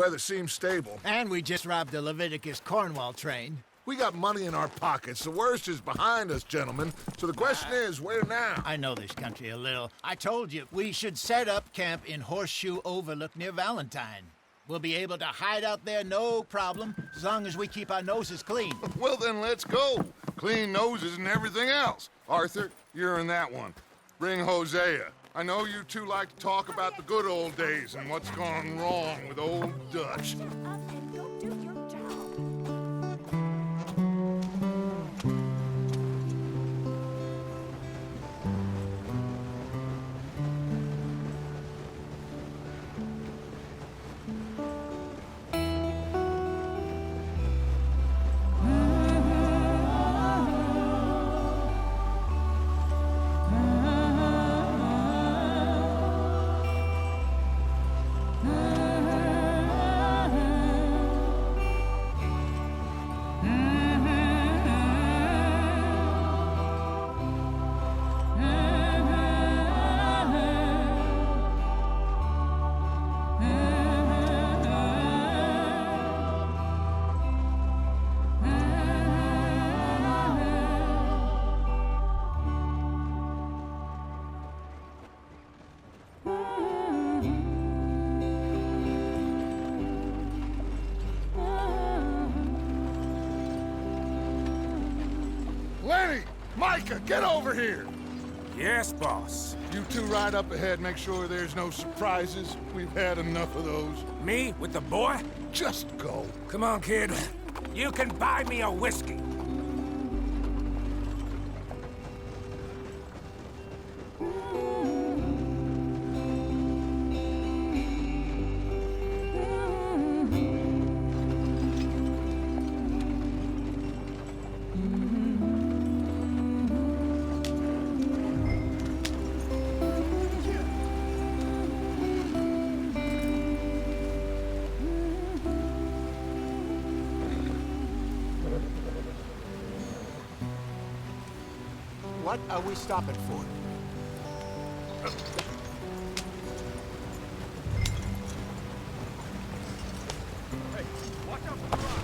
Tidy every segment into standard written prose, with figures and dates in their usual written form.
weather seems stable. And we just robbed the Leviticus Cornwall train. We got money in our pockets. The worst is behind us, gentlemen. So the question is, where now? I know this country a little. I told you, we should set up camp in Horseshoe Overlook near Valentine. We'll be able to hide out there, no problem, as long as we keep our noses clean. Well, then let's go. Clean noses and everything else. Arthur, you're in that one. Bring Hosea. I know you two like to talk about the good old days and what's gone wrong with old Dutch. Lenny! Micah, get over here! Yes, boss. You two ride up ahead, make sure there's no surprises. We've had enough of those. Me with the boy? Just go. Come on, kid. You can buy me a whiskey. What are we stopping for? Hey, watch out for the rock.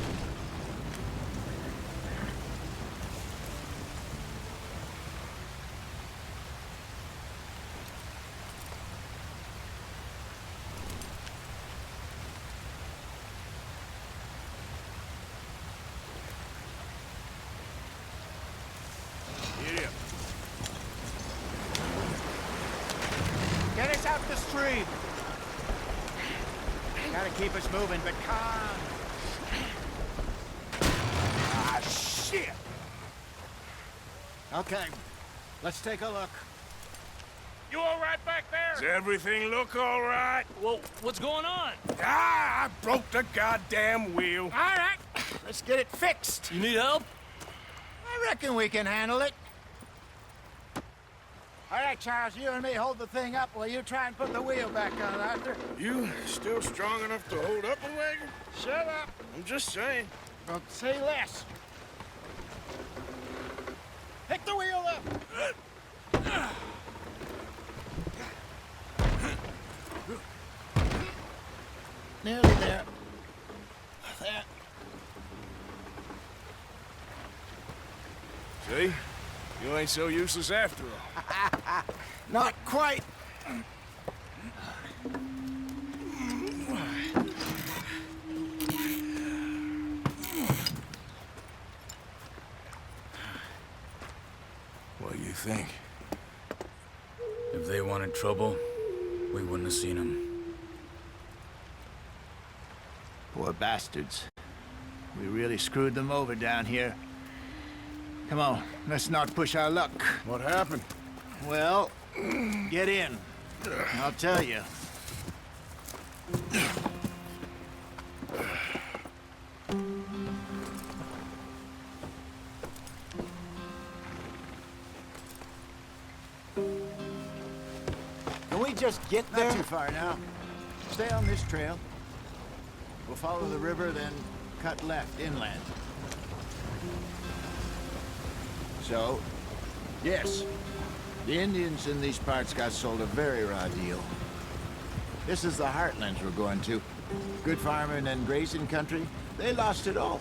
Get us out the stream. Gotta keep us moving, but calm. Ah, shit! Okay, let's take a look. You all right back there? Does everything look all right? Well, what's going on? Ah, I broke the goddamn wheel. All right, let's get it fixed. You need help? I reckon we can handle it. All right, Charles, you and me hold the thing up while you try and put the wheel back on, Arthur. You still strong enough to hold up a wagon? Shut up. I'm just saying. Don't say less. Pick the wheel up. Nearly there. There. See? You ain't so useless after all. Not quite. What do you think? If they wanted trouble, we wouldn't have seen them. Poor bastards. We really screwed them over down here. Come on, let's not push our luck. What happened? Well, get in. I'll tell you. Can we just get there? Not too far now. Stay on this trail. We'll follow the river, then cut left inland. So, yes, the Indians in these parts got sold a very raw deal. This is the heartlands we're going to. Good farming and grazing country, they lost it all.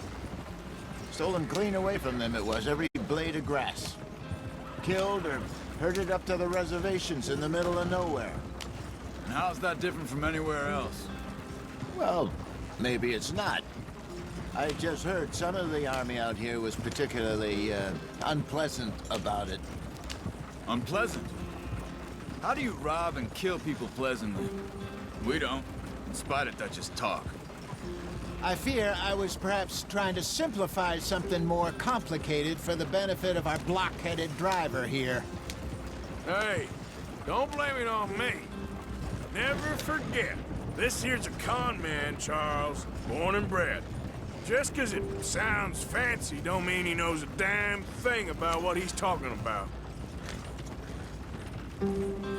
Stolen clean away from them it was, every blade of grass. Killed or herded up to the reservations in the middle of nowhere. And how's that different from anywhere else? Well, maybe it's not. I just heard some of the army out here was particularly, unpleasant about it. Unpleasant? How do you rob and kill people pleasantly? We don't, in spite of Dutch's talk. I fear I was perhaps trying to simplify something more complicated for the benefit of our block-headed driver here. Hey, don't blame it on me. Never forget, this here's a con man, Charles, born and bred. Just 'cause it sounds fancy don't mean he knows a damn thing about what he's talking about.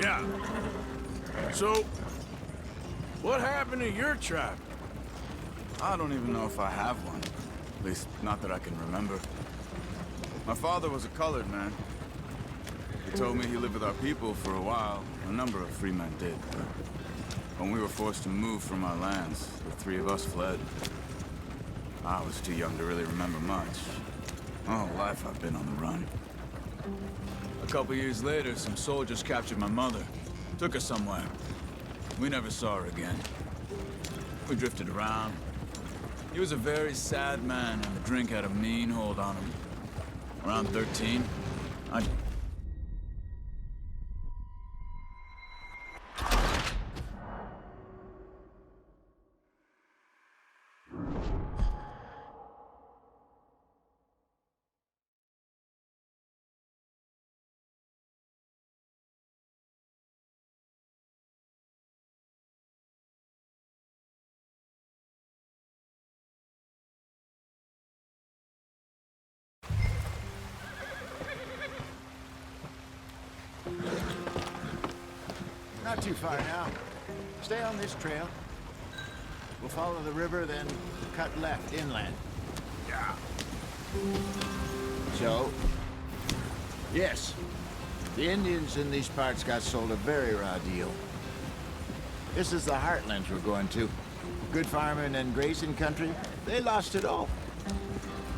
Yeah. So, what happened to your tribe? I don't even know if I have one. At least, not that I can remember. My father was a colored man. He told me he lived with our people for a while. A number of free men did. When we were forced to move from our lands, the three of us fled. I was too young to really remember much. All life I've been on the run. A couple years later, some soldiers captured my mother. Took her somewhere. We never saw her again. We drifted around. He was a very sad man, and the drink had a mean hold on him. Around 13, I... Not too far now. Stay on this trail. We'll follow the river, then cut left inland. Yeah. So, yes, the Indians in these parts got sold a very raw deal. This is the heartlands we're going to. Good farming and grazing country, they lost it all.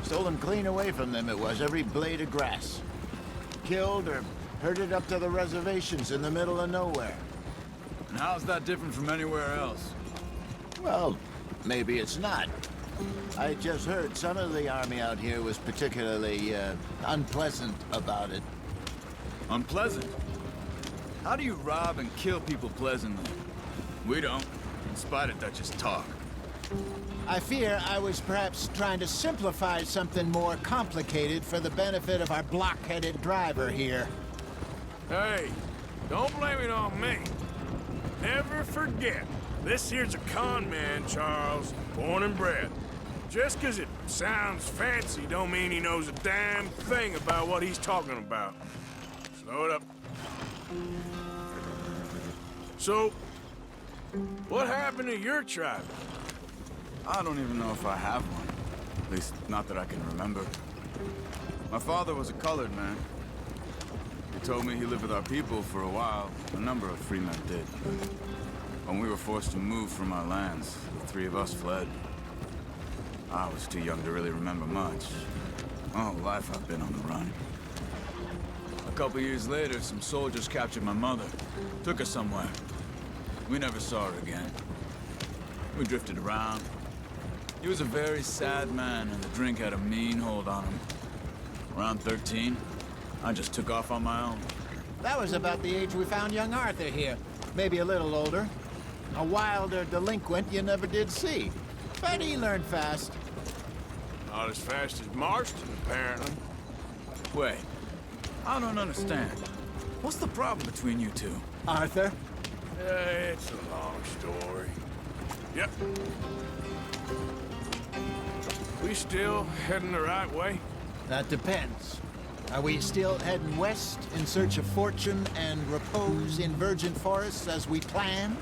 Stolen clean away from them it was, every blade of grass. Killed or herded up to the reservations in the middle of nowhere. And how's that different from anywhere else? Well, maybe it's not. I just heard some of the army out here was particularly, unpleasant about it. Unpleasant? How do you rob and kill people pleasantly? We don't, in spite of Dutch's talk. I fear I was perhaps trying to simplify something more complicated for the benefit of our block-headed driver here. Hey, don't blame it on me. Never forget, this here's a con man, Charles, born and bred. Just 'cause it sounds fancy don't mean he knows a damn thing about what he's talking about. Slow it up. So, what happened to your tribe? I don't even know if I have one. At least, not that I can remember. My father was a colored man. He told me he lived with our people for a while. A number of free men did. When we were forced to move from our lands, the three of us fled. I was too young to really remember much. All life I've been on the run. A couple years later, some soldiers captured my mother. Took her somewhere. We never saw her again. We drifted around. He was a very sad man, and the drink had a mean hold on him. Around 13, I just took off on my own. That was about the age we found young Arthur here. Maybe a little older. A wilder delinquent you never did see. But he learned fast. Not as fast as Marston, apparently. Wait, I don't understand. What's the problem between you two? Arthur? It's a long story. Yep. We still heading the right way? That depends. Are we still heading west in search of fortune and repose in virgin forests as we planned?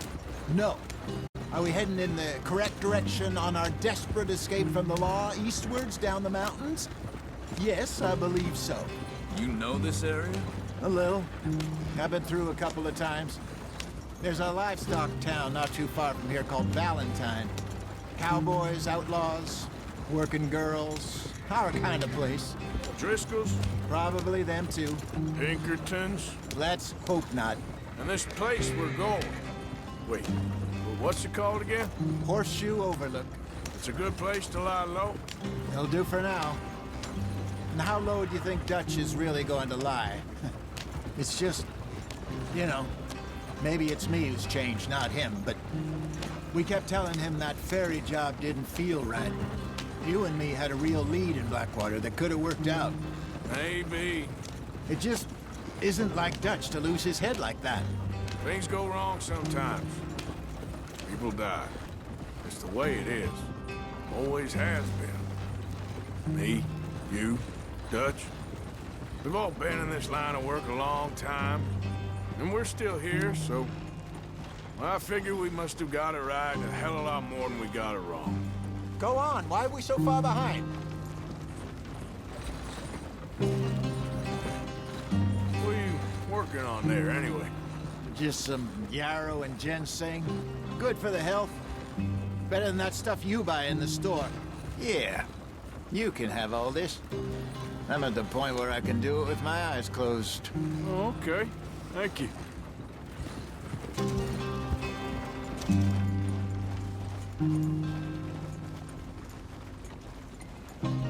No. Are we heading in the correct direction on our desperate escape from the law eastwards down the mountains? Yes, I believe so. You know this area? A little. I've been through a couple of times. There's a livestock town not too far from here called Valentine. Cowboys, outlaws, working girls, our kind of place. Driscoll's, Probably them too. Pinkertons, Let's hope not. and this place we're going. Wait, what's it called again? Horseshoe Overlook. It's a good place to lie low. It'll do for now. And how low do you think Dutch is really going to lie? It's just, you know, maybe it's me who's changed, not him, but we kept telling him that ferry job didn't feel right. You and me had a real lead in Blackwater that could have worked out. Maybe. It just isn't like Dutch to lose his head like that. Things go wrong sometimes. People die. It's the way it is. Always has been. Me, you, Dutch. We've all been in this line of work a long time. And we're still here, so... I figure we must have got it right a hell of a lot more than we got it wrong. Go on, why are we so far behind? What are you working on there, anyway? Just some yarrow and ginseng. Good for the health. Better than that stuff you buy in the store. Yeah, you can have all this. I'm at the point where I can do it with my eyes closed. Oh, okay. Thank you.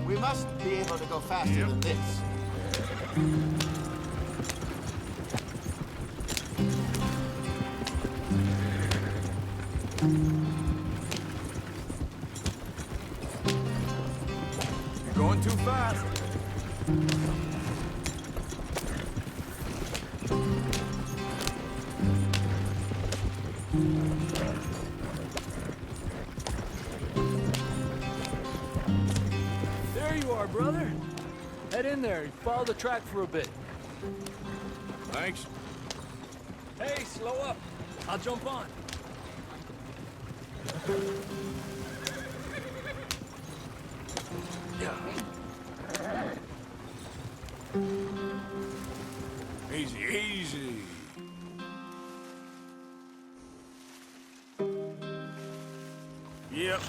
We must be able to go faster Yep. than this. You're going too fast. There you are, brother. Head in there and follow the track for a bit. Thanks. Hey, slow up. I'll jump on. Easy, easy. Yep.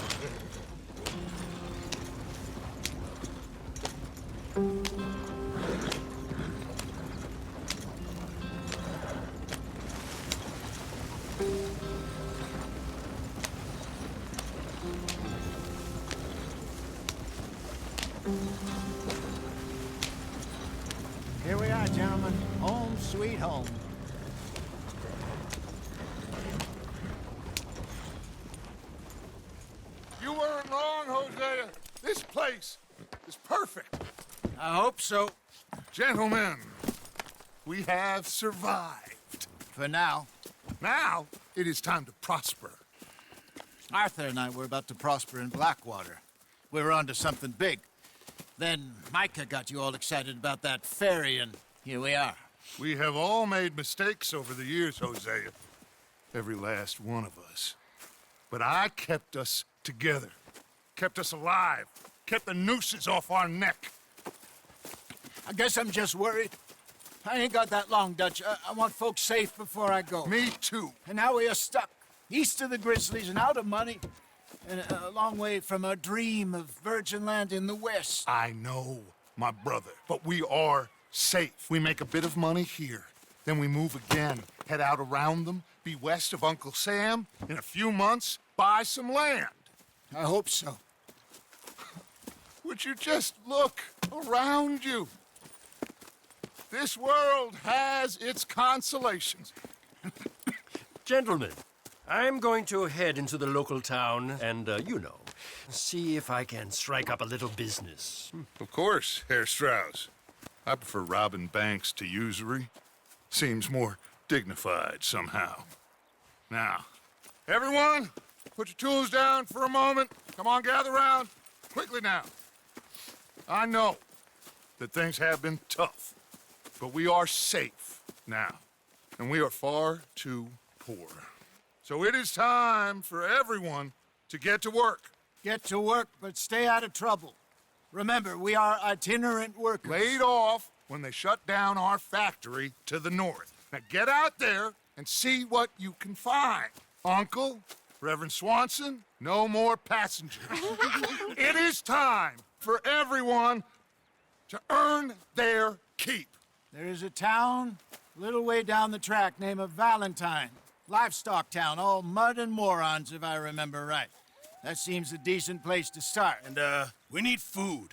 Here we are, gentlemen. Home sweet home. You weren't wrong, Hosea. This place is perfect. I hope so. Gentlemen, we have survived. For now. Now, it is time to prosper. Arthur and I were about to prosper in Blackwater. We were onto something big. Then Micah got you all excited about that ferry, and here we are. We have all made mistakes over the years, Hosea. Every last one of us. But I kept us together. Kept us alive. Kept the nooses off our neck. I guess I'm just worried. I ain't got that long, Dutch. I want folks safe before I go. Me too. And now we are stuck, east of the Grizzlies and out of money, and a long way from our dream of virgin land in the west. I know, my brother, but we are safe. We make a bit of money here. Then we move again, head out around them, be west of Uncle Sam. In a few months, buy some land. I hope so. Would you just look around you? This world has its consolations. Gentlemen, I'm going to head into the local town and, see if I can strike up a little business. Of course, Herr Strauss. I prefer robbing banks to usury. Seems more dignified somehow. Now, everyone, put your tools down for a moment. Come on, gather round. Quickly now. I know that things have been tough, but we are safe now, and we are far too poor. So it is time for everyone to get to work. Get to work, but stay out of trouble. Remember, we are itinerant workers. Laid off when they shut down our factory to the north. Now get out there and see what you can find. Uncle, Reverend Swanson, no more passengers. It is time for everyone to earn their keep. There is a town a little way down the track named Valentine. Livestock town, all mud and morons, if I remember right. That seems a decent place to start. And, we need food.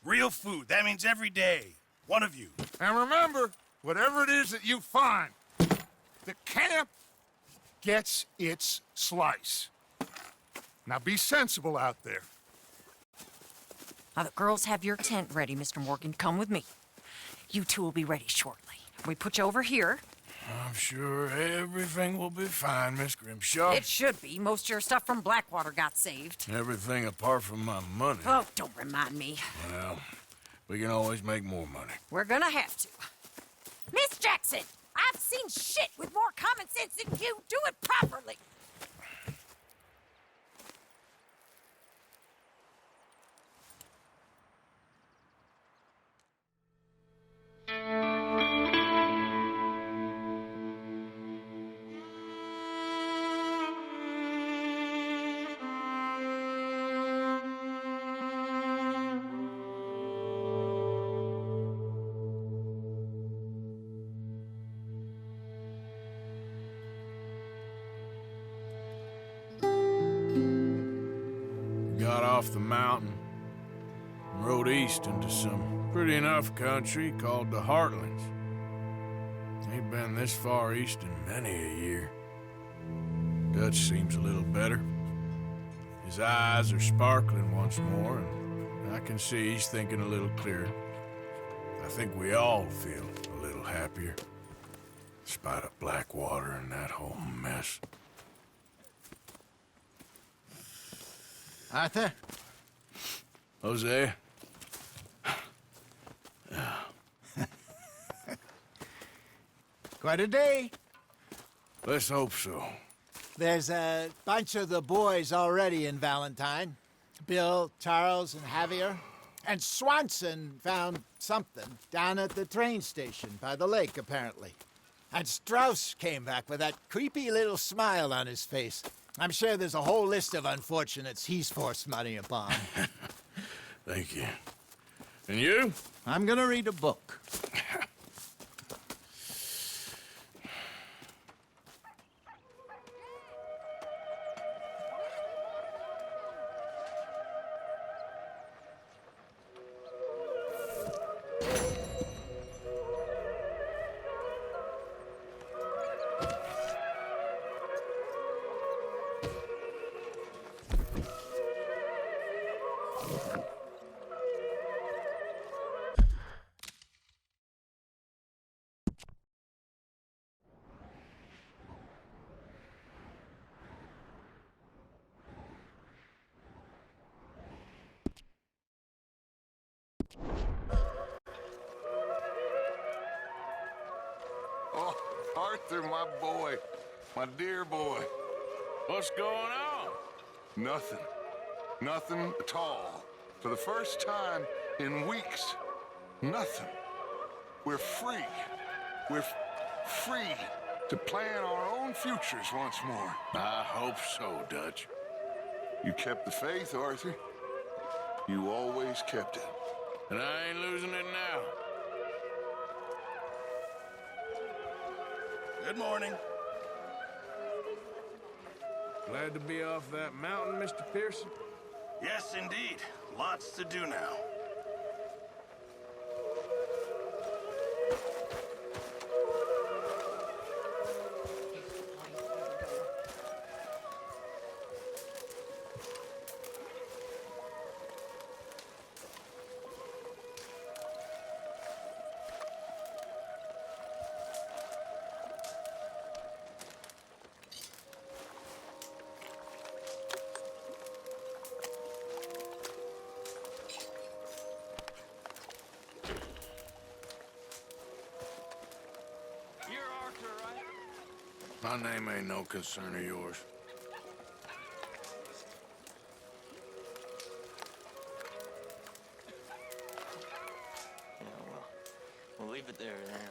Real food. That means every day. One of you. And remember, whatever it is that you find, the camp gets its slice. Now be sensible out there. Now, the girls have your tent ready, Mr. Morgan. Come with me. You two will be ready shortly. We put you over here. I'm sure everything will be fine, Miss Grimshaw. It should be. Most of your stuff from Blackwater got saved. Everything apart from my money. Oh, don't remind me. Well, we can always make more money. We're gonna have to. Miss Jackson, I've seen shit with more common sense than you. Do it properly. Got off the mountain and rode east into some pretty enough country called the Heartlands. Ain't been this far east in many a year. Dutch seems a little better. His eyes are sparkling once more, and I can see he's thinking a little clearer. I think we all feel a little happier, in spite of Blackwater and that whole mess. Arthur? Jose? Quite a day. Let's hope so. There's a bunch of the boys already in Valentine. Bill, Charles, and Javier. And Swanson found something down at the train station by the lake, apparently. And Strauss came back with that creepy little smile on his face. I'm sure there's a whole list of unfortunates he's forced money upon. Thank you. And you? I'm gonna read a book. Oh, Arthur, my boy. My dear boy. What's going on? Nothing. Nothing at all. For the first time in weeks, nothing. We're free. We're free to plan our own futures once more. I hope so, Dutch. You kept the faith, Arthur. You always kept it. And I ain't losing it now. Good morning. Glad to be off that mountain, Mr. Pearson? Yes, indeed. Lots to do now. My name ain't no concern of yours. Yeah, well, we'll leave it there then.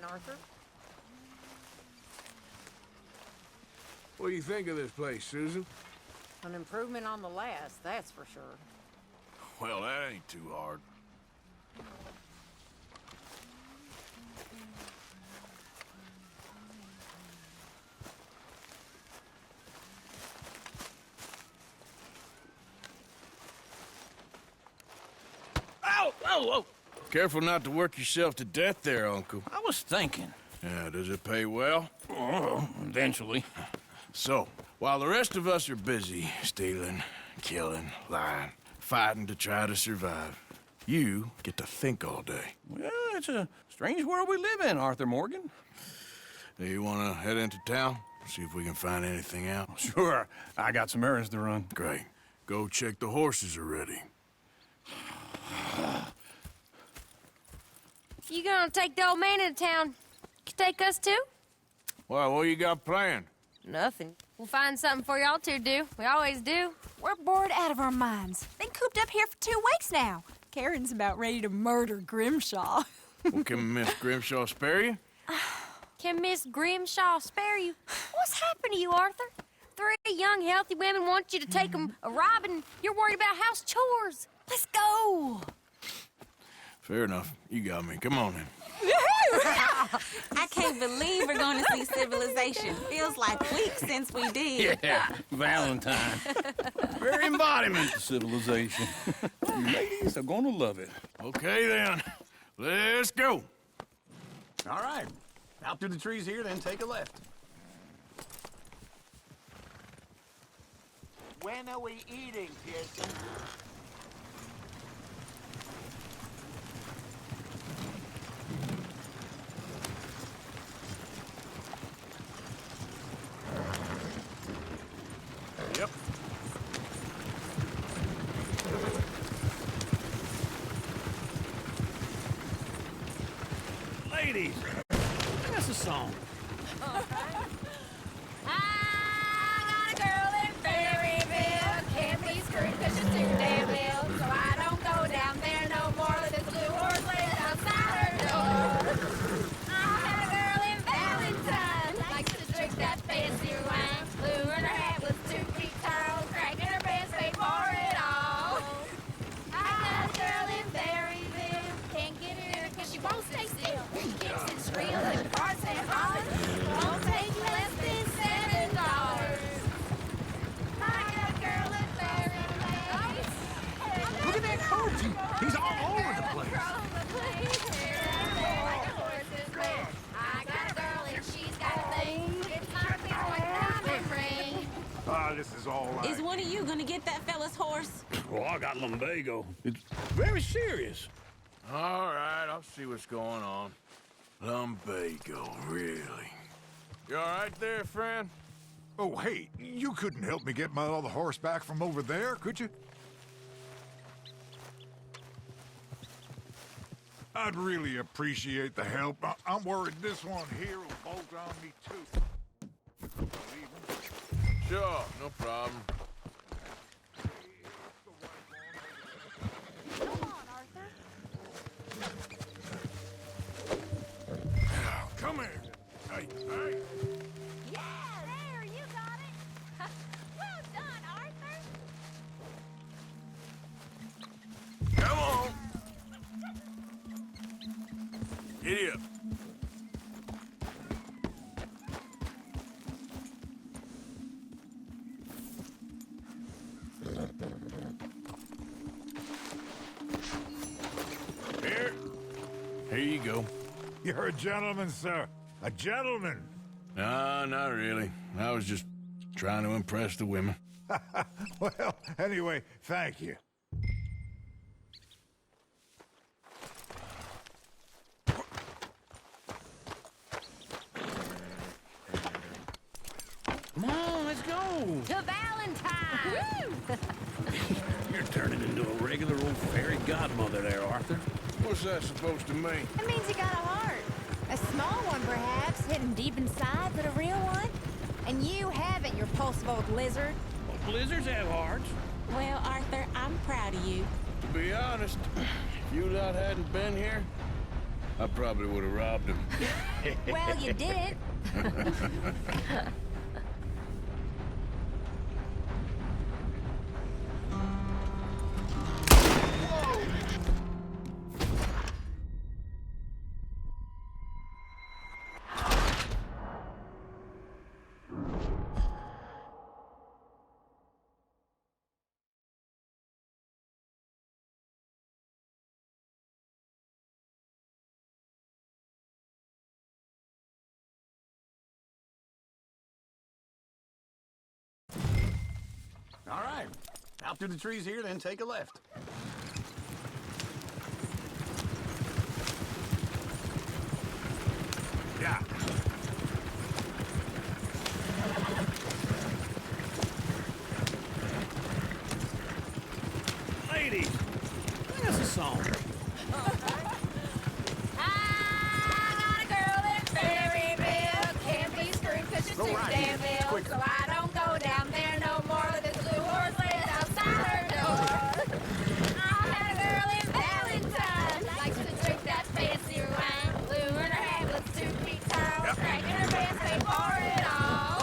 morning, Arthur. What do you think of this place, Susan? An improvement on the last, that's for sure. Well, that ain't too hard. Ow! Whoa, whoa! Careful not to work yourself to death there, Uncle. I was thinking. Yeah, does it pay well? Oh, eventually. So, while the rest of us are busy stealing, killing, lying, fighting to try to survive, you get to think all day. Well, it's a strange world we live in, Arthur Morgan. Do you want to head into town? See if we can find anything out? Sure. I got some errands to run. Great. Go check the horses are ready. You gonna take the old man into town? You take us too? Well, what you got planned? Nothing. We'll find something for y'all to do. We always do. We're bored out of our minds. Been cooped up here for 2 weeks now. Karen's about ready to murder Grimshaw. Well, can Miss Grimshaw spare you? Can Miss Grimshaw spare you? What's happened to you, Arthur? 3 young, healthy women want you to take them a robbing. You're worried about house chores. Let's go. Fair enough. You got me. Come on then. I can't believe we're going to see civilization. Feels like weeks since we did. Yeah, Valentine. Very embodiment of civilization. You ladies are gonna love it. Okay then. Let's go. All right. Out through the trees here, then take a left. When are we eating, Pearson? Yep. Ladies, sing us a song. I got a girl in Berryville. Can't be screwed 'cause she's too damn ill. So I don't go down there no more. There's a blue horse laying outside her door. I had a girl in Valentine. Likes to drink that fancy wine. Blue in her hat with 2 feet tall. Cracking her pants, paid for it all. I got a girl in Berryville. Can't get her 'cause she won't stay still. Kicks and squeals and farts and hollers. Won't take less than $7. I got a girl in Berryville. Look at that Koji. He's all over the place. I got a girl and she's got a thing. It's my big diamond ring. Ah, this is all right. Is one of you going to get that fella's horse? Well, I got lumbago. It's very serious. All right, I'll see what's going on. Lumbago, really? You all right there, friend? Oh, hey, you couldn't help me get my other horse back from over there, could you? I'd really appreciate the help. I'm worried this one here will bolt on me, too. Sure, no problem. Come on, Arthur. Come here. Hey, hey. Yeah, there, you got it. Well done, Arthur. Come on. Giddy up. Here you go. You're a gentleman, sir. A gentleman. No, not really. I was just trying to impress the women. Well, anyway, thank you. Come on, let's go. To Valentine. You're turning into a regular old fairy godmother there, Arthur. What's that supposed to mean? It means you got a heart. A small one, perhaps, hidden deep inside, but a real one. And you haven't, you repulsive old lizard. Well, blizzards have hearts. Well, Arthur, I'm proud of you. To be honest, if you lot hadn't been here, I probably would have robbed him. Well, you did. All right. Out through the trees here, then take a left. Yeah. Ladies, sing us a song. I got a girl in Berryville. Can't be screwed 'cause she's Go too right damn here. ill. Quicker. So I don't go down there no more. Let this blue horse lays outside her door. I had a girl in Valentine. Likes to drink that fancy wine. Blue in her habits, 2 feet tall. Cracking her pants, pay for it all.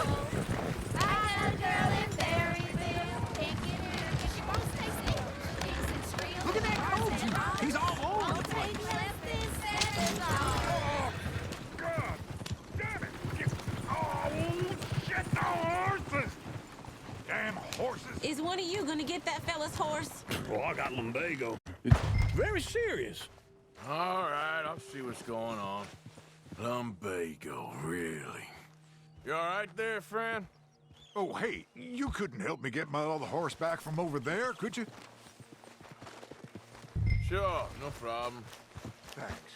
I had a girl in Berryville. Can't get her 'cause she won't stay still. Kicks and squeals. Look at that barks coach. and rolls. He's all over Won't the place. take less than 7 long. God damn it! Oh, shit, the horses! Damn horses! Is one of you gonna get that fella's horse? Oh, I got lumbago. It's very serious. All right, I'll see what's going on. Lumbago, really? You all right there, friend? Oh, hey, you couldn't help me get my other horse back from over there, could you? Sure, no problem. Thanks.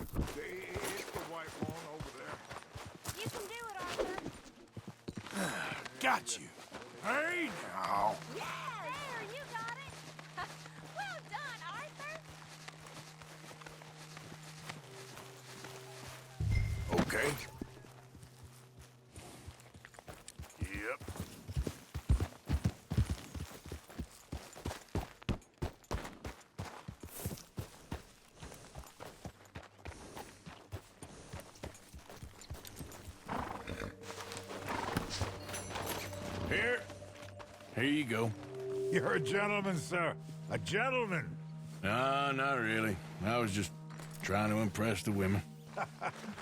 It's the white one over there. You can do it, Arthur. Got you. Hey, now. Yeah, there, you got it. Well done, Arthur. Okay. Yep. Here you go. You're a gentleman, sir. A gentleman. No, not really. I was just trying to impress the women.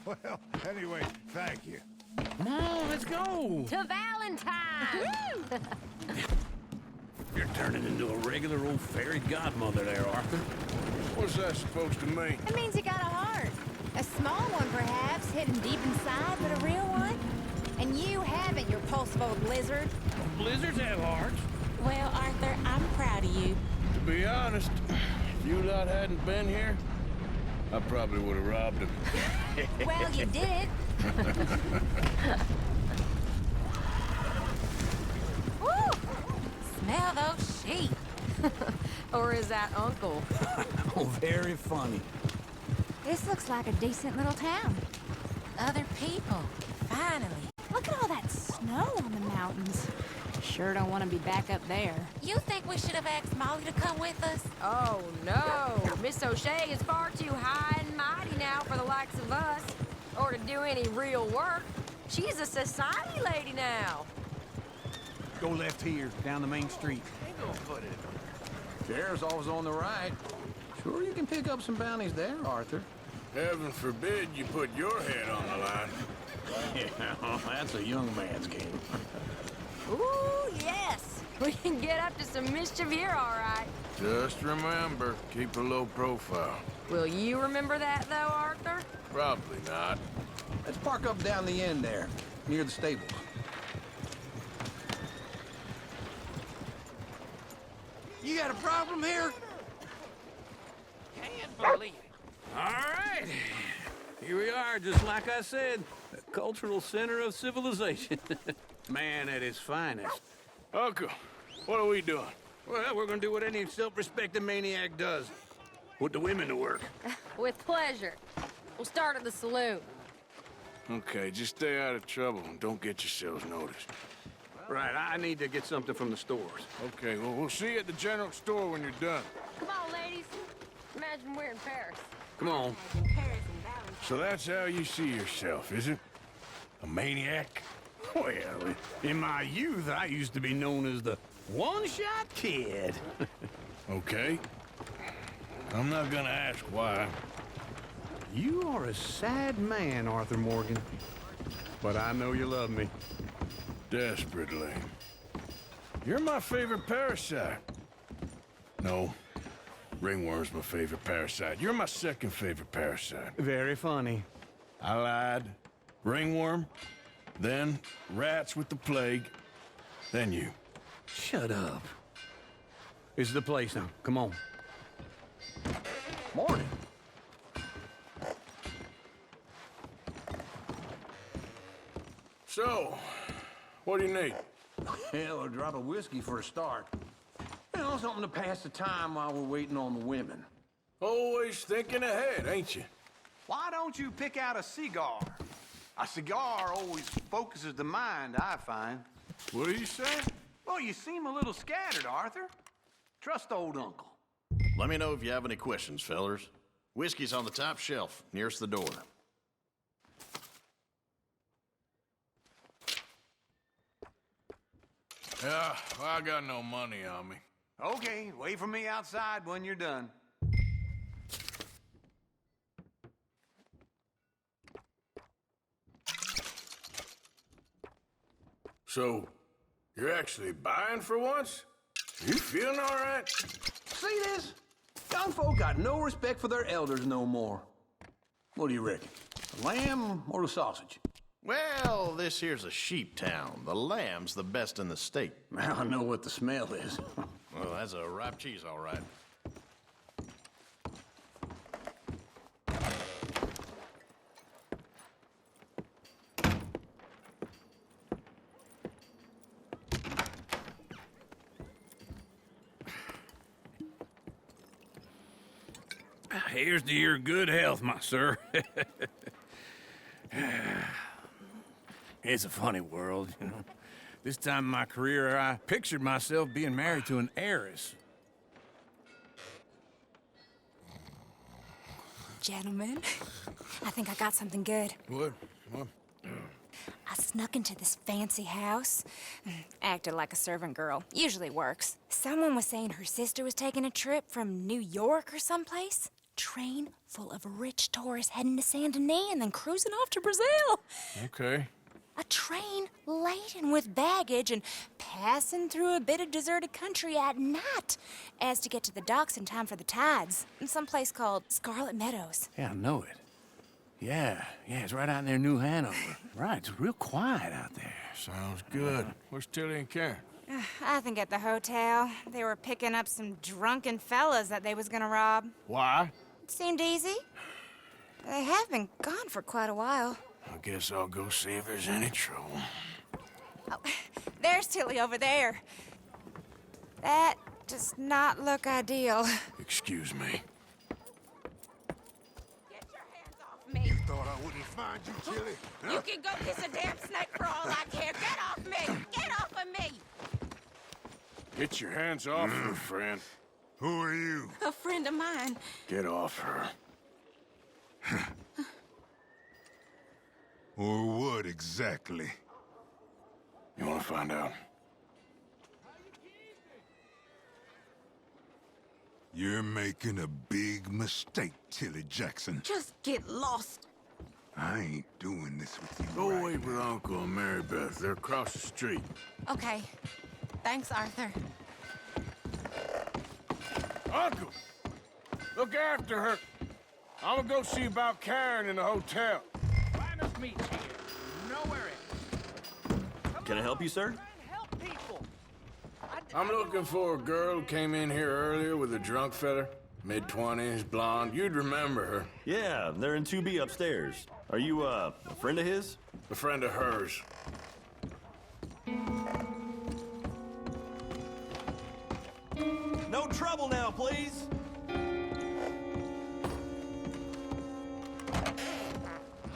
Well, anyway, thank you. Come on, let's go. To Valentine! You're turning into a regular old fairy godmother there, Arthur. What's that supposed to mean? It means you got a heart. A small one, perhaps, hidden deep inside, but a real one. And you haven't, you repulsive old lizard. Blizzards have hearts. Well, Arthur, I'm proud of you. To be honest, if you lot hadn't been here, I probably would have robbed him. Well, you did. Woo! Smell those sheep. Or is that Uncle? Oh, very funny. This looks like a decent little town. Other people. Finally. Look at all that snow on the mountains. Sure don't want to be back up there. You think we should have asked Molly to come with us? Oh, no. Miss O'Shea is far too high and mighty now for the likes of us, or to do any real work. She's a society lady now. Go left here, down the main street. Sheriff's always on the right. Sure you can pick up some bounties there, Arthur. Heaven forbid you put your head on the line. Yeah, that's a young man's game. Ooh, yes. We can get up to some mischief here, all right. Just remember, keep a low profile. Will you remember that, though, Arthur? Probably not. Let's park up down the end there, near the stables. You got a problem here? Can't believe it. All right. Here we are, just like I said. The cultural center of civilization. Man at his finest. Uncle, what are we doing? Well, we're gonna do what any self-respecting maniac does. Put the women to work. With pleasure. We'll start at the saloon. Okay, just stay out of trouble and don't get yourselves noticed. Right, I need to get something from the stores. Okay, well, we'll see you at the general store when you're done. Come on, ladies. Imagine we're in Paris. Come on. So that's how you see yourself, is it? A maniac? Well, in my youth, I used to be known as the one-shot kid. Okay. I'm not gonna ask why. You are a sad man, Arthur Morgan. But I know you love me. Desperately. You're my favorite parasite. No. Ringworm's my favorite parasite. You're my second favorite parasite. Very funny. I lied. Ringworm, then rats with the plague, then you. Shut up. This is the place now. Come on. Morning. So, what do you need? Hell, a drop of whiskey for a start. You know, something to pass the time while we're waiting on the women. Always thinking ahead, ain't you? Why don't you pick out a cigar? A cigar always focuses the mind, I find. What are you saying? Well, you seem a little scattered, Arthur. Trust old uncle. Let me know if you have any questions, fellers. Whiskey's on the top shelf, nearest the door. Yeah, well, I got no money on me. Okay, wait for me outside when you're done. So, you're actually buying for once? You feeling all right? See this? Young folk got no respect for their elders no more. What do you reckon? The lamb or the sausage? Well, this here's a sheep town. The lamb's the best in the state. I know what the smell is. Well, that's a ripe cheese, all right. Here's to your good health, my sir. It's a funny world, you know. This time in my career, I pictured myself being married to an heiress. Gentlemen, I think I got something good. What? I snuck into this fancy house. Acted like a servant girl. Usually works. Someone was saying her sister was taking a trip from New York or someplace. Train full of rich tourists heading to Saint Denis and then cruising off to Brazil. Okay. A train laden with baggage and passing through a bit of deserted country at night as to get to the docks in time for the tides in some place called Scarlet Meadows. Yeah, I know it. Yeah, it's right out near New Hanover. Right, it's real quiet out there. Sounds good. Where's Tilly and Karen? I think at the hotel. They were picking up some drunken fellas that they was gonna rob. Why? It seemed easy. They have been gone for quite a while. I guess I'll go see if there's any trouble. Oh, there's Tilly over there. That does not look ideal. Excuse me. Get your hands off me. Thought I wouldn't find you, Tilly? Huh? You can go kiss a damn snake for all I care. Get off me! Get off of me! Get your hands off her, friend. Who are you? A friend of mine. Get off her. Or what exactly? You want to find out? You're making a big mistake, Tilly Jackson. Just get lost. I ain't doing this with you. Go right away now. with Uncle and Mary Beth. They're across the street. Okay. Thanks, Arthur. Uncle! Look after her. I'm gonna go see about Karen in the hotel. Finest meat here. Nowhere else. Can I help you, sir? Help people. I'm looking for a girl who came in here earlier with a drunk fella. Mid-20s, blonde. You'd remember her. Yeah, they're in 2B upstairs. Are you, a friend of his? A friend of hers. No trouble now, please.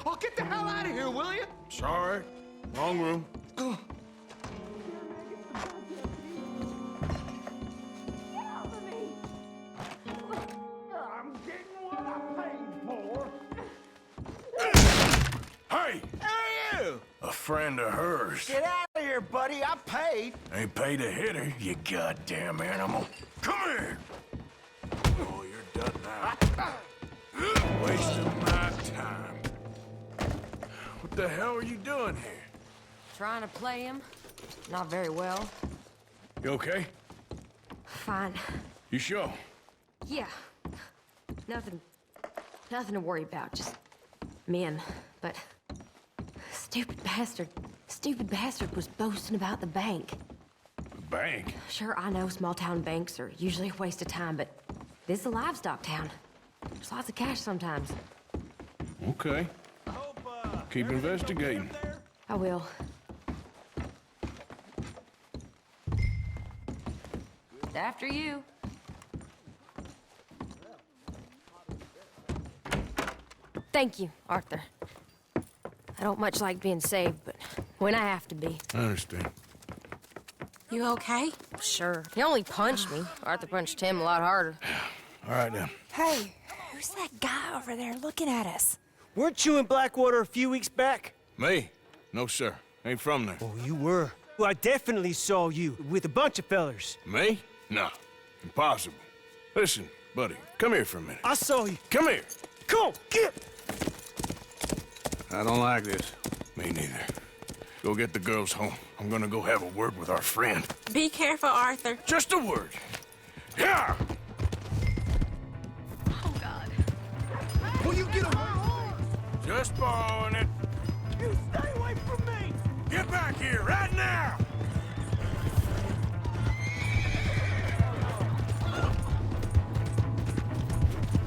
Oh, get the hell out of here, will you? Sorry. Wrong room. I'm getting what I paid friend of hers. Get out of here, buddy. I paid. Ain't paid to hit her, you goddamn animal. Come here! Oh, you're done now. Wasting my time. What the hell are you doing here? Trying to play him. Not very well. You okay? Fine. You sure? Yeah. Nothing to worry about. Just men. But stupid bastard was boasting about the bank. The bank? Sure, I know small town banks are usually a waste of time, but this is a livestock town. There's lots of cash sometimes. Okay. Keep investigating. I will. After you. Thank you, Arthur. I don't much like being saved, but when I have to be. I understand. You okay? Sure. He only punched me. Arthur punched him a lot harder. All right, then. Hey, who's that guy over there looking at us? Weren't you in Blackwater a few weeks back? Me? No, sir. Ain't from there. Oh, you were. Well, I definitely saw you with a bunch of fellers. Me? No. Impossible. Listen, buddy, come here for a minute. I saw you. Come here. Come on, get! I don't like this. Me neither. Go get the girls home. I'm gonna go have a word with our friend. Be careful, Arthur. Just a word. Yeah! Oh, God. Will you get away? Just borrowing it. You stay away from me! Get back here, right now!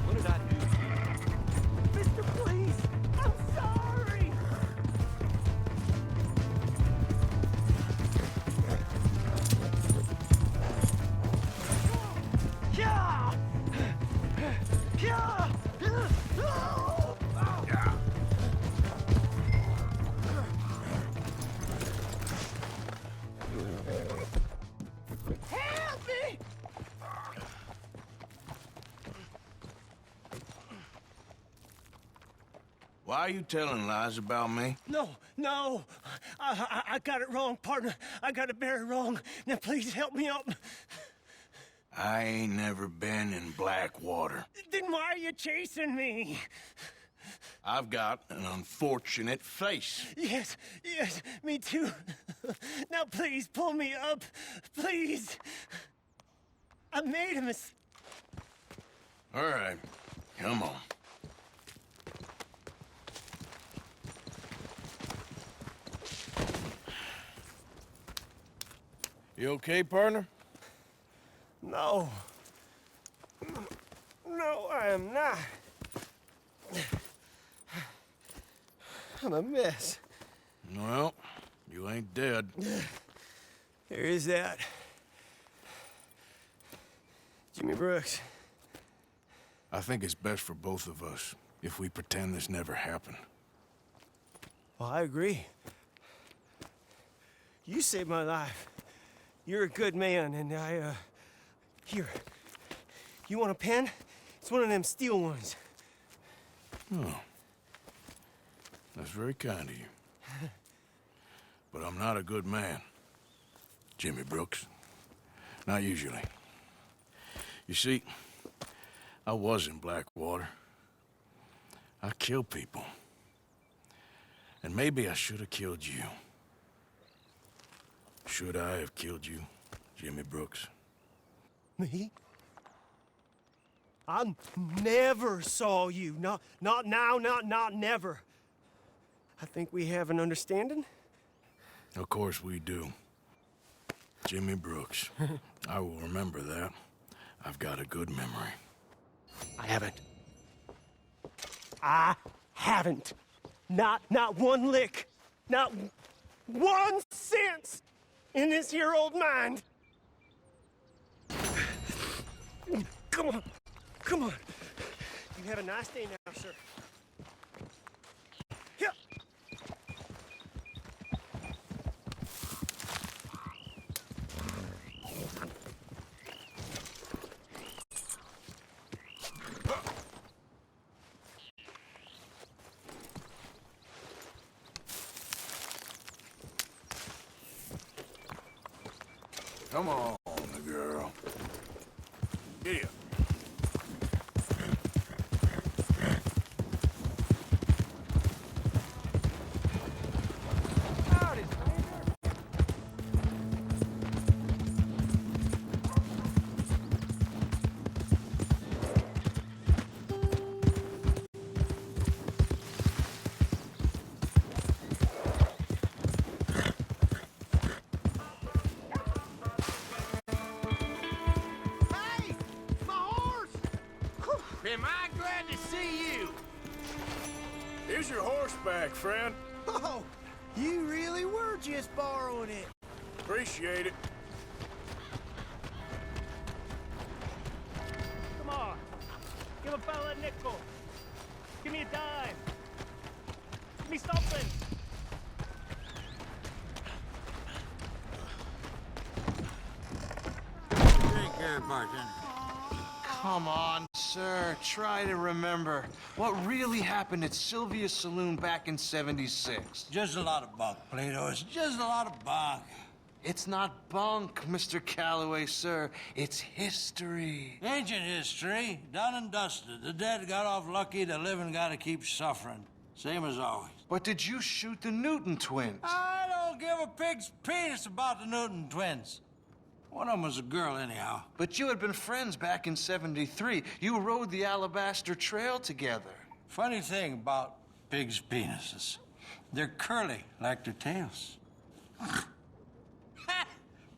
What did I do? Mister, please! I'm sorry! Yeah! Yeah! Help me! Why are you telling lies about me? No. I got it wrong, partner. I got it very wrong. Now, please help me up. I ain't never been in Blackwater. Then why are you chasing me? I've got an unfortunate face. Yes, me too. Now, please, pull me up. Please. I made a mistake. All right, come on. You okay, partner? No. No, I am not. I'm a mess. Well, you ain't dead. There is that. Jimmy Brooks. I think it's best for both of us if we pretend this never happened. Well, I agree. You saved my life. You're a good man, and here. You want a pen? It's one of them steel ones. Oh. That's very kind of you. But I'm not a good man, Jimmy Brooks. Not usually. You see, I was in Blackwater. I killed people. And maybe I should have killed you. Should I have killed you, Jimmy Brooks? Me? I never saw you. Not now, not never. I think we have an understanding. Of course we do. Jimmy Brooks. I will remember that. I've got a good memory. I haven't. Not one lick. Not 1 cent in this here old mind. Come on. You have a nice day now, sir. Yeah. Come on, girl. Giddy up. Am I glad to see you? Here's your horseback, friend. Oh, you really were just borrowing it. Appreciate it. Come on. Give a fella a nickel. Give me a dime. Give me something. Take care, bartender. Come on, sir. Try to remember. What really happened at Sylvia's Saloon back in '76? Just a lot of bunk, Plato. It's just a lot of bunk. It's not bunk, Mr. Calloway, sir. It's history. Ancient history, done and dusted. The dead got off lucky, the living gotta keep suffering. Same as always. But did you shoot the Newton twins? I don't give a pig's penis about the Newton twins. One of them was a girl, anyhow. But you had been friends back in '73. You rode the Alabaster Trail together. Funny thing about pigs' penises. They're curly, like their tails.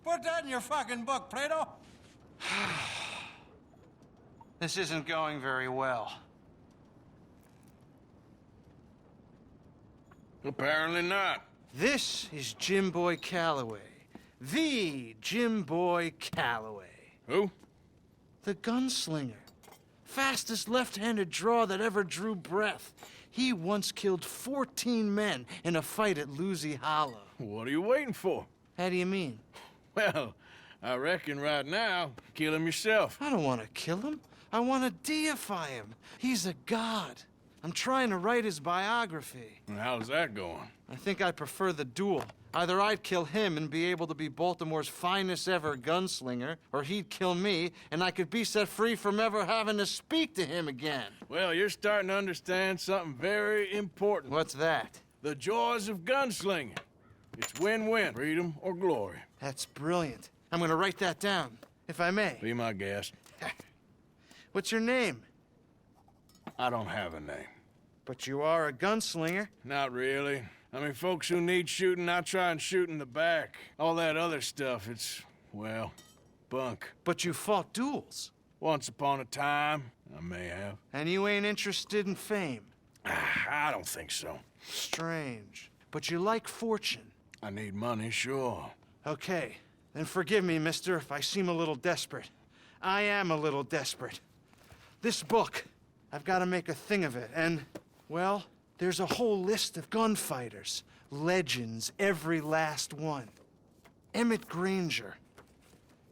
Put that in your fucking book, Plato. This isn't going very well. Apparently not. This is Jim Boy Calloway. The Jim Boy Calloway. Who? The gunslinger. Fastest left-handed draw that ever drew breath. He once killed 14 men in a fight at Lucy Hollow. What are you waiting for? How do you mean? Well, I reckon right now, kill him yourself. I don't want to kill him. I want to deify him. He's a god. I'm trying to write his biography. And how's that going? I think I prefer the duel. Either I'd kill him and be able to be Baltimore's finest ever gunslinger, or he'd kill me and I could be set free from ever having to speak to him again. Well, you're starting to understand something very important. What's that? The joys of gunslinging. It's win-win, freedom or glory. That's brilliant. I'm gonna write that down, if I may. Be my guest. What's your name? I don't have a name. But you are a gunslinger. Not really. I mean, folks who need shooting, I try and shoot in the back. All that other stuff, it's, well, bunk. But you fought duels. Once upon a time, I may have. And you ain't interested in fame. I don't think so. Strange. But you like fortune. I need money, sure. Okay. Then forgive me, mister, if I seem a little desperate. I am a little desperate. This book, I've got to make a thing of it, and, well, there's a whole list of gunfighters. Legends, every last one. Emmett Granger,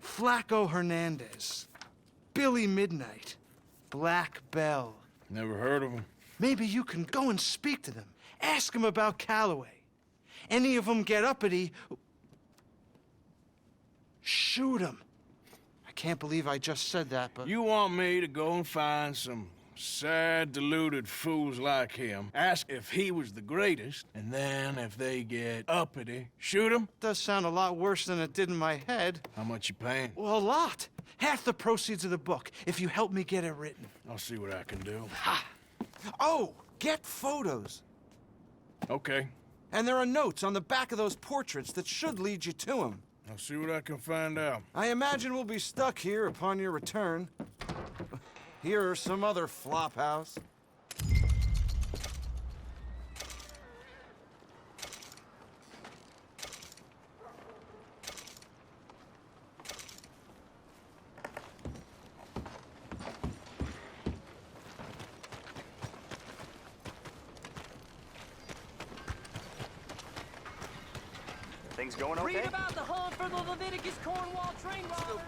Flaco Hernandez, Billy Midnight, Black Bell. Never heard of them. Maybe you can go and speak to them. Ask them about Calloway. Any of them get uppity, shoot them. I can't believe I just said that, but... You want me to go and find some sad, deluded fools like him, ask if he was the greatest, and then if they get uppity, shoot him? Does sound a lot worse than it did in my head. How much you paying? Well, a lot. Half the proceeds of the book, if you help me get it written. I'll see what I can do. Ha! Oh, get photos. Okay. And there are notes on the back of those portraits that should lead you to him. I'll see what I can find out. I imagine we'll be stuck here upon your return. Here or some other flop house. Things going okay? Read about the hunt for the Leviticus Cornwall train robber.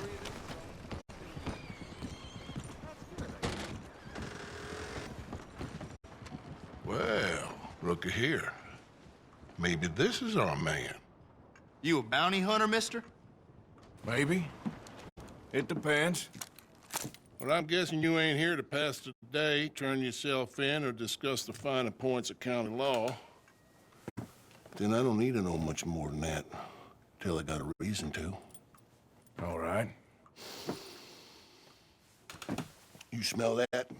Well, looky here. Maybe this is our man. You a bounty hunter, mister? Maybe. It depends. Well, I'm guessing you ain't here to pass the day, turn yourself in, or discuss the finer points of county law. Then I don't need to know much more than that, till I got a reason to. All right. You smell that?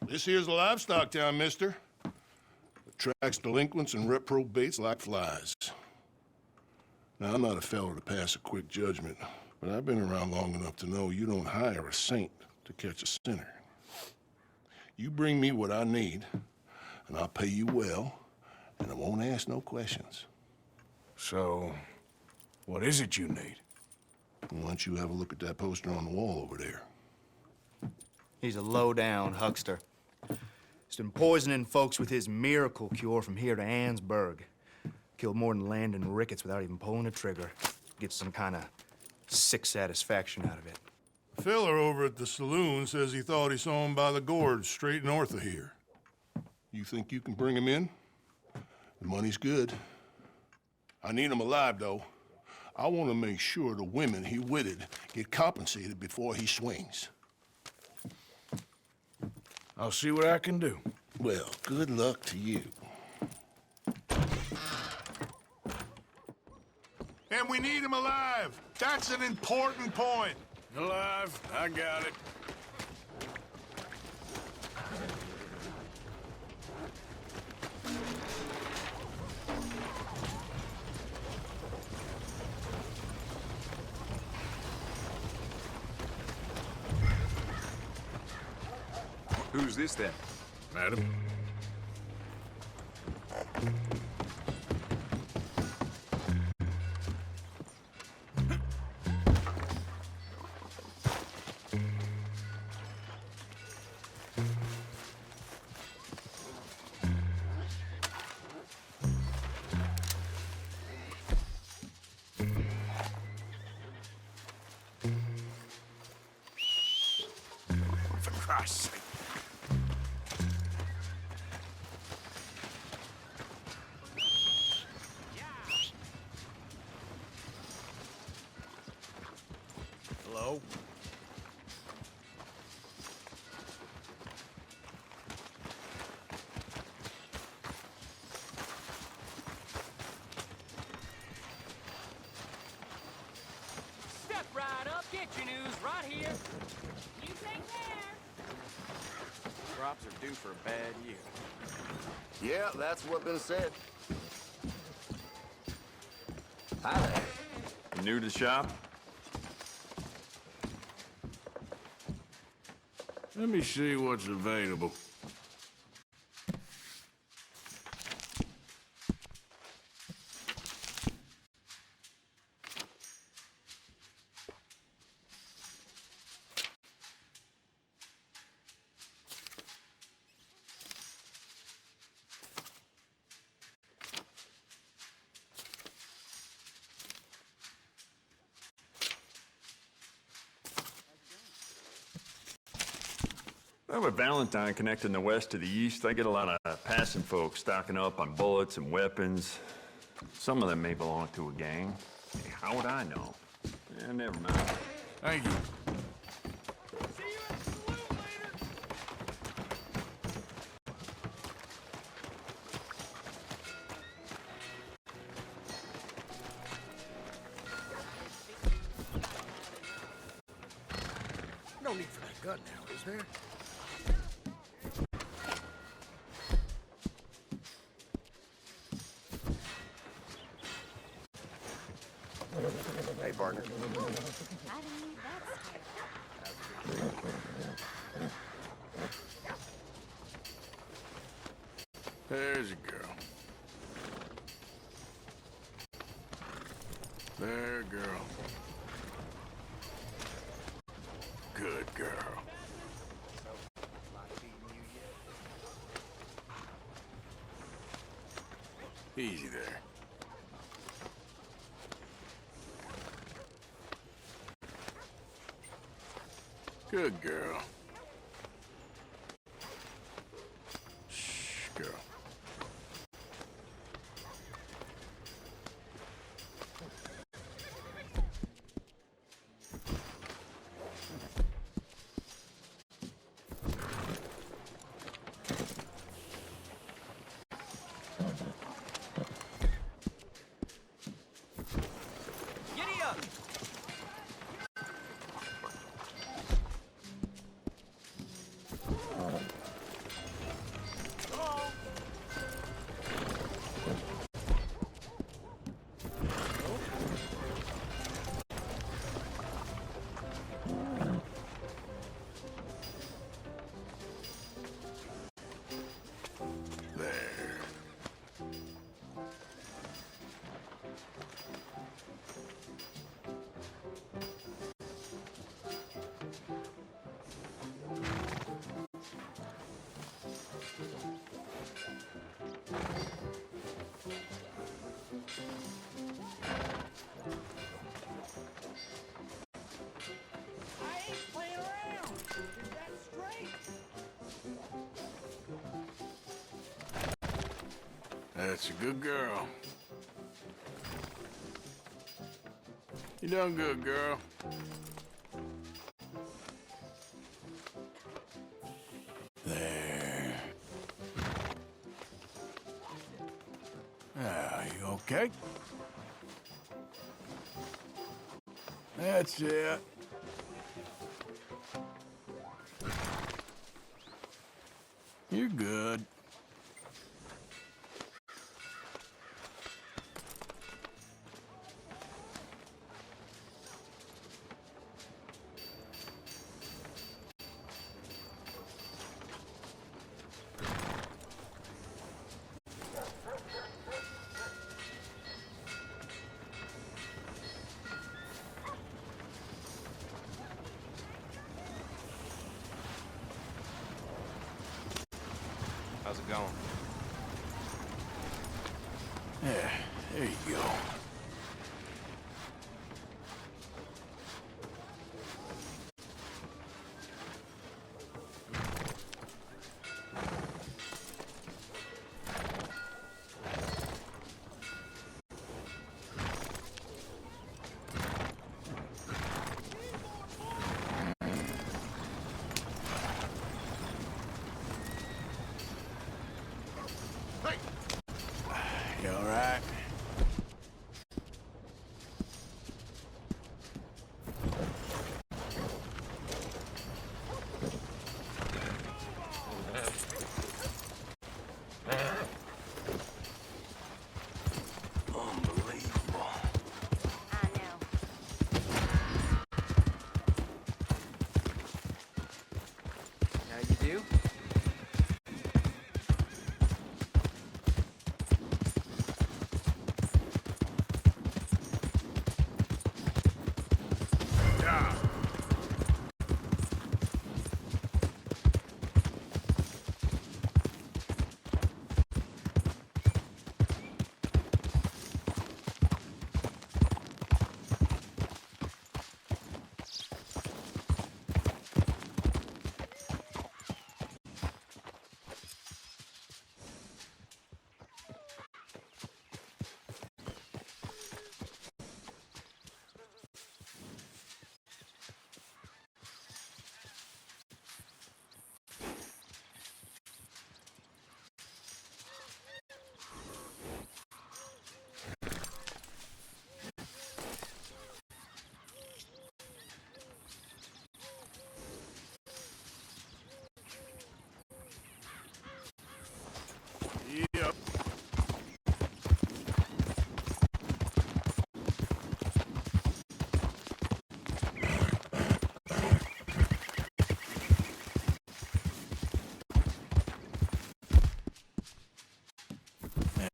This here's a livestock town, mister. Attracts delinquents and reprobates like flies. Now, I'm not a fellow to pass a quick judgment, but I've been around long enough to know you don't hire a saint to catch a sinner. You bring me what I need, and I'll pay you well, and I won't ask no questions. So, what is it you need? Why don't you have a look at that poster on the wall over there? He's a low-down huckster. He's been poisoning folks with his miracle cure from here to Annesburg. Killed more than Landon Ricketts without even pulling a trigger. Gets some kind of sick satisfaction out of it. The fella over at the saloon says he thought he saw him by the gorge straight north of here. You think you can bring him in? The money's good. I need him alive, though. I want to make sure the women he witted get compensated before he swings. I'll see what I can do. Well, good luck to you. And we need him alive. That's an important point. Alive, I got it. Who's this then? Madam? For Christ's sake. Hello? Step right up, get your news right here. You take care. Crops are due for a bad year. Yeah, that's what been said. Hi there. You new to the shop? Let me see what's available. Well, with Valentine connecting the west to the east, I get a lot of passing folks stocking up on bullets and weapons. Some of them may belong to a gang. Hey, how would I know? Yeah, never mind. Thank you. No need for that gun now, is there? Hey, partner. There's a girl. There, girl. Good girl. Easy there. Good girl. Shh, girl. That's a good girl. You done good, girl. There. Ah, you okay? That's it. You're good. How's it going? Yeah, there you go. You all right? Unbelievable. I know. How you do? Yeah. Yep.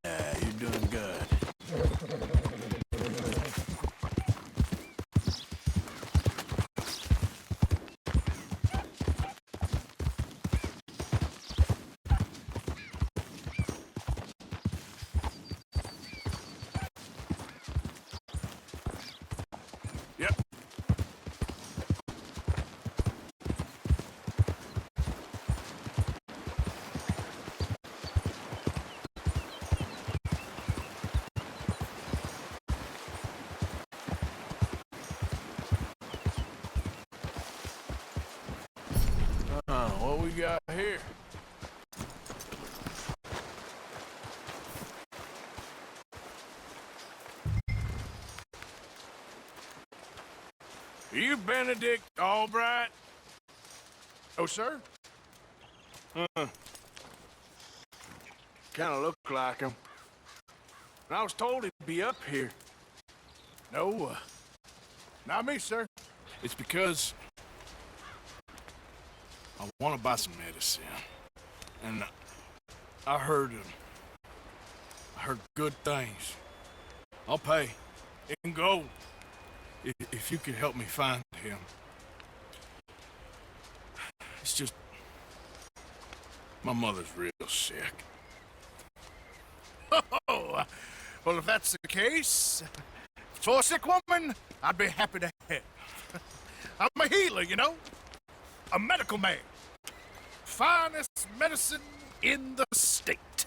Yeah, you're doing good. Yep. What we got here? Are you Benedict Albright? Oh, sir? Kind of look like him. And I was told he'd be up here. No, not me, sir. It's because I want to buy some medicine. And I heard good things. I'll pay in gold if you could help me find him. It's just my mother's real sick. Oh, well, if that's the case, for a sick woman, I'd be happy to help. I'm a healer, you know? A medical man. finest medicine in the state.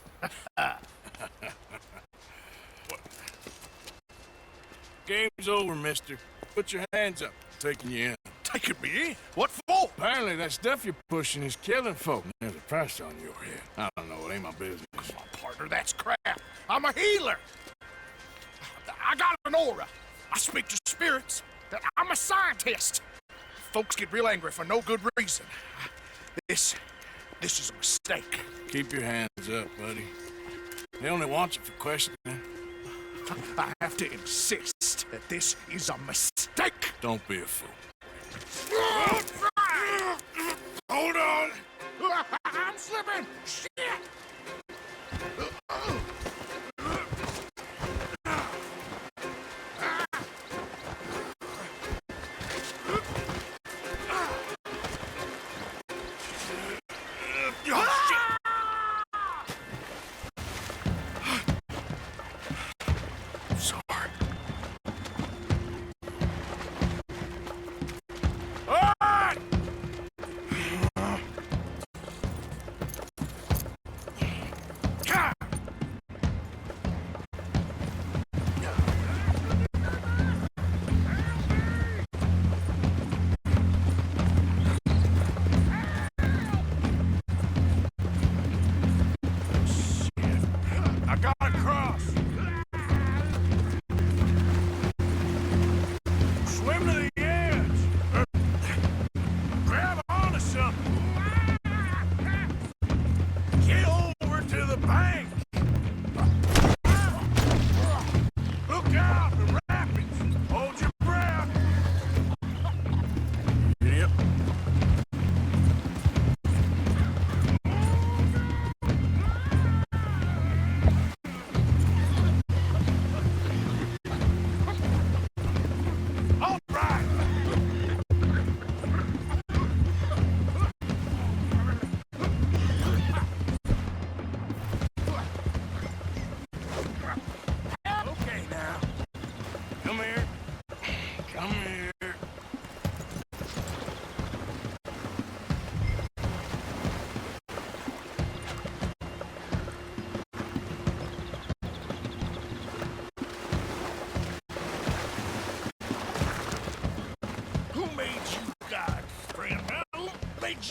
Game's over, mister. Put your hands up. Taking you in. Taking me in? What for? Apparently that stuff you're pushing is killing folk. There's a price on your head. I don't know, it ain't my business. Partner, that's crap. I'm a healer. I got an aura. I speak to spirits. I'm a scientist. Folks get real angry for no good reason. This is a mistake. Keep your hands up, buddy. They only want you for questioning. I have to insist that this is a mistake. Don't be a fool. Hold on. I'm slipping. Shit.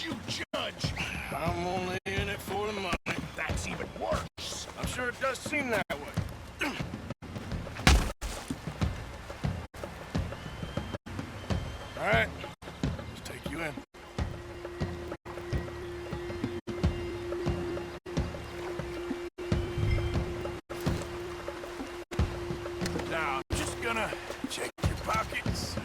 You judge. I'm only in it for the money. That's even worse. I'm sure it does seem that way. All right, let's take you in. Now, I'm just gonna check your pockets.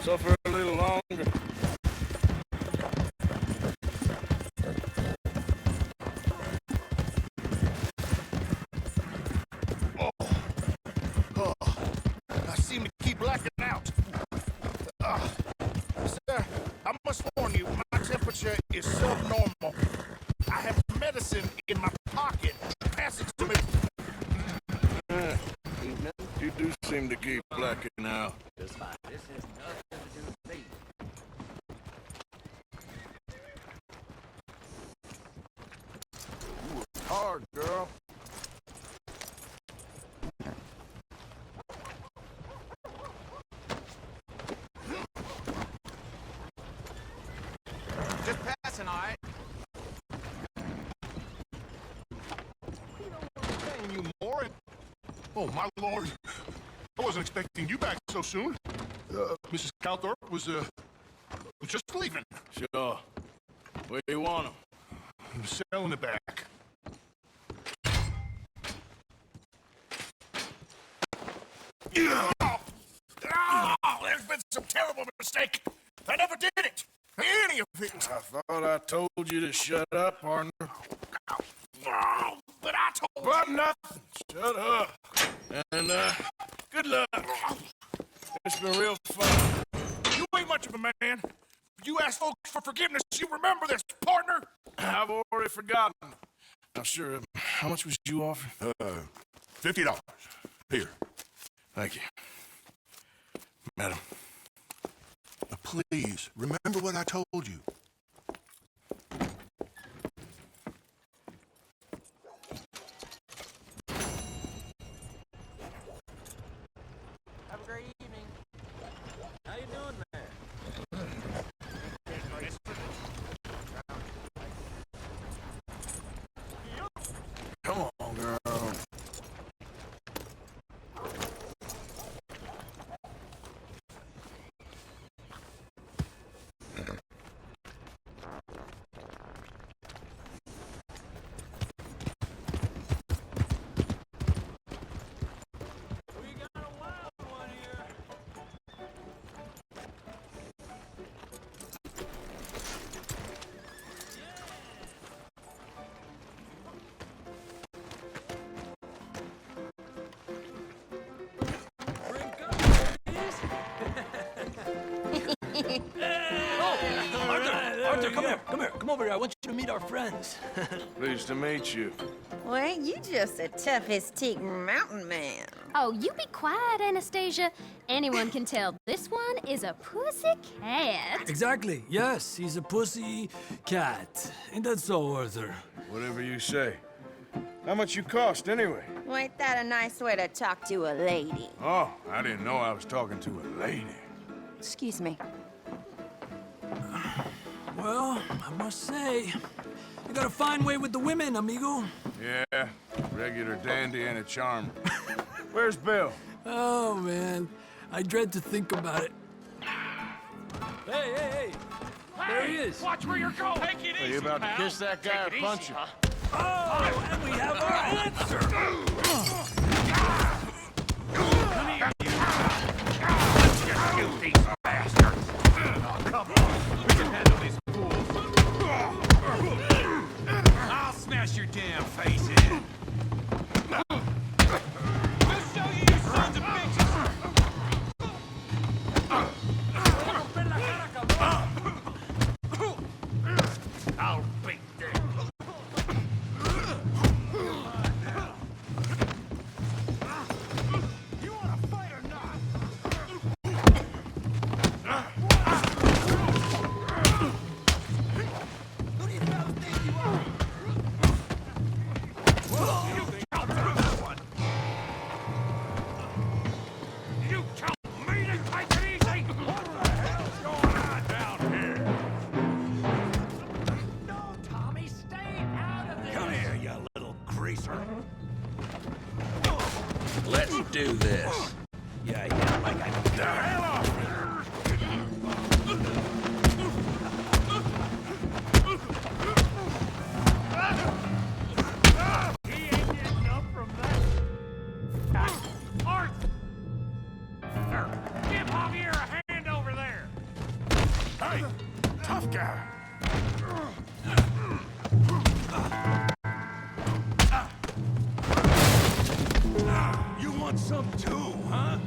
Suffer a little longer. I seem to keep blacking out. Sir, I must warn you, my temperature is subnormal. I have medicine in my pocket. Pass it to me. You do seem to keep blacking out. This has nothing to do with me. You worked hard, girl. Oh, my lord. I wasn't expecting you back so soon. Mrs. Calthorpe was just leaving. Sure. Where do you want him? Cell in the back. There's been some terrible mistake. I never did it. Any of it. I thought I told you to shut up, partner. No, but I told But you. nothing. Shut up. And, good luck. It's been real fun. You ain't much of a man. You ask folks for forgiveness, you remember this, partner? I've already forgotten. Now, sure, how much was you offering? $50. Here. Thank you. Madam. Please, remember what I told you. Have a great evening. How you doing, man? Come on, girl. Arthur, come here. Come over here. I want you to meet our friends. Pleased to meet you. Well, ain't you just a tough-as-teak mountain man? Oh, you be quiet, Anastasia. Anyone can tell this one is a pussy cat. Exactly. Yes, he's a pussy cat. Ain't that so, Arthur? Whatever you say. How much you cost, anyway? Well, ain't that a nice way to talk to a lady? Oh, I didn't know I was talking to a lady. Excuse me. Well, I must say, you got a fine way with the women, amigo. Yeah, regular dandy and a charmer. Where's Bill? Oh, man. I dread to think about it. Hey! There he is. Watch where you're going. Take it easy, Are you about to pal. kiss that guy or punch him? Oh, and we have our answer. Come here, you. Let's just shoot these bastards. Oh, come on. We can handle these fools. I'll smash your damn face in. We'll show you, you sons of bitches. I'll beat them. You want to fight or not? Who do you fellas think you are? You count that one. You count me to take it easy? What the hell's going on down here? No, Tommy, stay out of this. Come here, you little greaser. Let's do this. Yeah, like I... The hell off me! He ain't getting up from that. Arthur! Give Javier a hand over there. Hey, tough guy. You want some too, huh?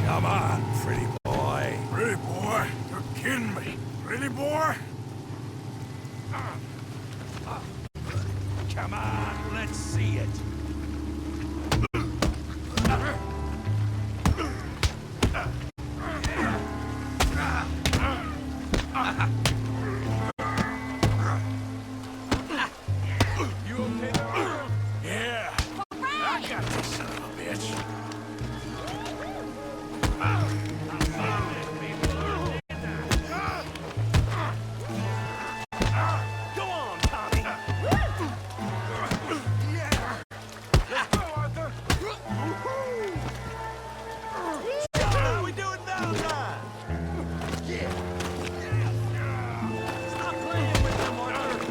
Come on, pretty boy. Pretty boy? You're kidding me. Pretty boy? Come on, let's see it. You okay? Yeah. I got this son of a bitch. Go on, Tommy. Yeah. time! Stop playing with them, Arthur.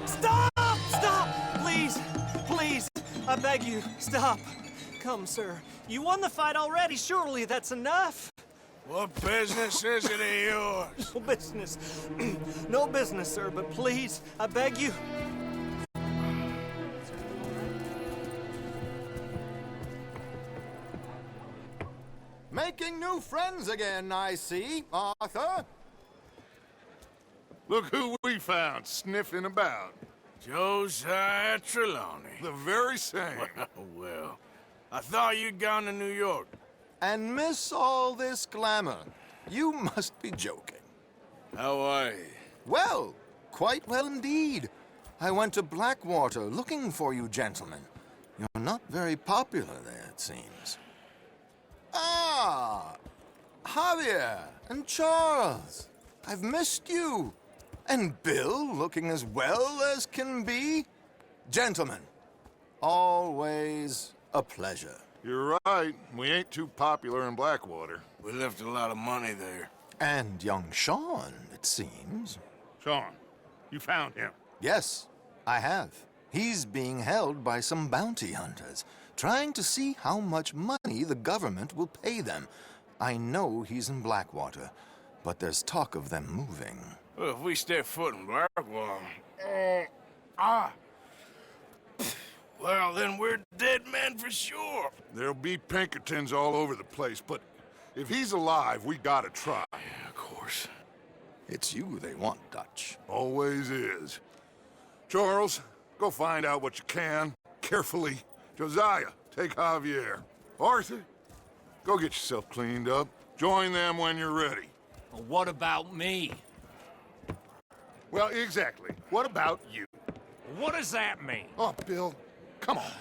Stop! Stop! Please! Please! I beg you, stop. Come, sir. You won the fight already. Surely that's enough. What business is it of yours? No business. No business, sir, but please, I beg you. Making new friends again, I see, Arthur. Look who we found sniffing about. Josiah Trelawney. The very same. Well, I thought you'd gone to New York. And miss all this glamour. You must be joking. How are you? Well, quite well indeed. I went to Blackwater looking for you gentlemen. You're not very popular there, it seems. Ah! Javier and Charles. I've missed you. And Bill looking as well as can be. Gentlemen, always a pleasure. You're right. We ain't too popular in Blackwater. We left a lot of money there. And young Sean, it seems. Sean, you found him? Yes, I have. He's being held by some bounty hunters, trying to see how much money the government will pay them. I know he's in Blackwater, but there's talk of them moving. Well, if we step foot in Blackwater... Well, then we're dead men for sure. There'll be Pinkertons all over the place, but if he's alive, we gotta try. Yeah, of course. It's you they want, Dutch. Always is. Charles, go find out what you can, carefully. Josiah, take Javier. Arthur, go get yourself cleaned up. Join them when you're ready. Well, what about me? Well, exactly. What about you? What does that mean? Oh, Bill, come on.